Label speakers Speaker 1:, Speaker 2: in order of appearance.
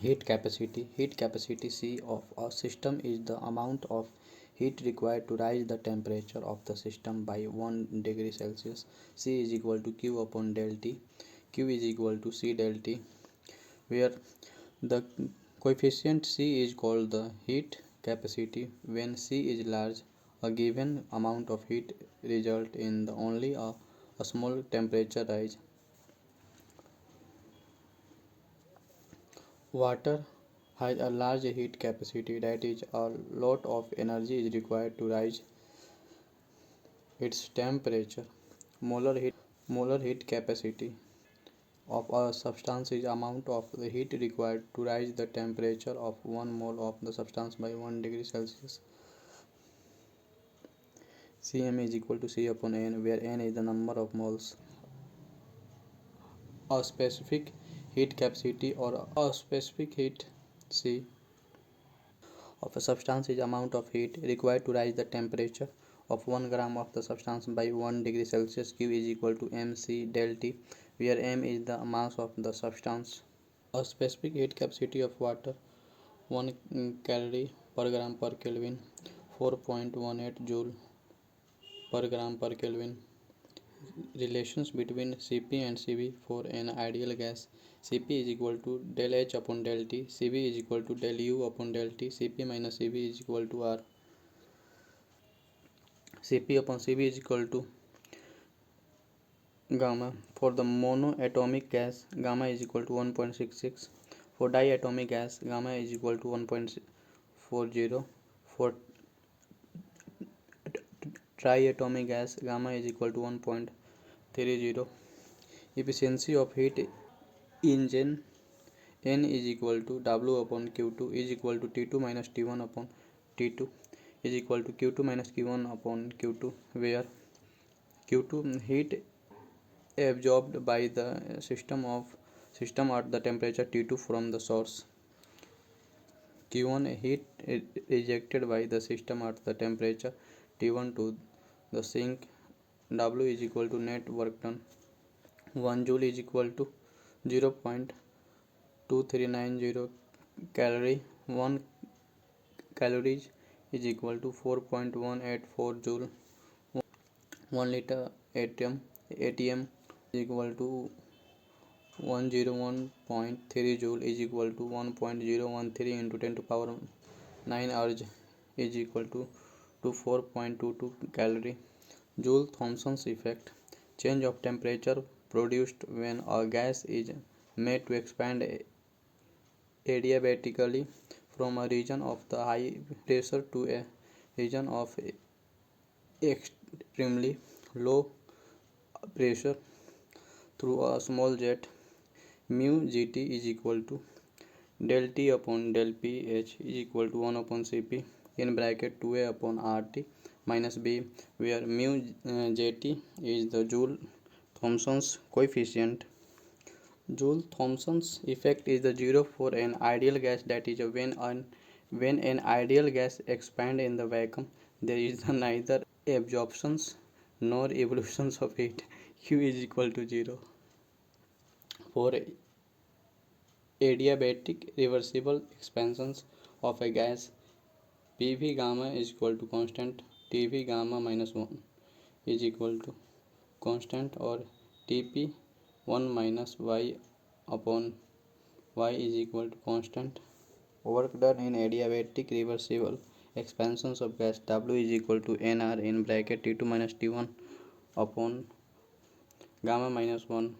Speaker 1: Heat capacity C of a system is the amount of heat required to rise the temperature of the system by 1 degree Celsius. C is equal to Q upon del T. Q is equal to C del T, where the coefficient C is called the heat capacity. When C is large, a given amount of heat results in only a small temperature rise. Water has a large heat capacity, that is, a lot of energy is required to rise its temperature. Molar heat capacity of a substance is amount of the heat required to rise the temperature of 1 mole of the substance by 1 degree Celsius. Cm is equal to C upon N, where N is the number of moles. A specific heat capacity or a specific heat C of a substance is amount of heat required to rise the temperature of 1 gram of the substance by 1 degree Celsius. Q is equal to mc del T, where m is the mass of the substance. A specific heat capacity of water, 1 calorie per gram per Kelvin, 4.18 joule per gram per Kelvin. Relations between Cp and Cv for an ideal gas. Cp is equal to del H upon del T. Cv is equal to del U upon del T. Cp minus Cv is equal to R. Cp upon Cv is equal to gamma. For the monoatomic gas, gamma is equal to 1.66. For diatomic gas, gamma is equal to 1.40. For triatomic gas, gamma is equal to 1.30. Efficiency of heat engine N is equal to W upon Q2 is equal to T2 minus T1 upon T2 is equal to Q2 minus Q1 upon Q2, where Q2 heat absorbed by the system at the temperature T2 from the source. Q1 heat rejected by the system at the temperature T1 to the sink. W is equal to net work done. 1 joule is equal to 0.2390 calorie. 1 calories is equal to 4.184 joule. 1 liter ATM is equal to 101.3 joule is equal to 1.013 into 10 to power 9 urge is equal to 4.22 calorie. Joule Thomson's effect. Change of temperature produced when a gas is made to expand adiabatically from a region of the high pressure to a region of extremely low pressure through a small jet. Mu gt is equal to del T upon del pH is equal to 1 upon Cp in bracket 2a upon RT minus B, where mu Jt is the Joule Thomson's coefficient. Joule Thomson's effect is the zero for an ideal gas, that is, when an ideal gas expands in the vacuum, there is neither absorptions nor evolutions of heat. Q is equal to 0. For adiabatic reversible expansions of a gas, PV gamma is equal to constant, TV gamma minus 1 is equal to constant, or TP 1 minus Y upon Y is equal to constant. Work done in adiabatic reversible expansions of gas, W is equal to NR in bracket T2 minus T1 upon gamma minus 1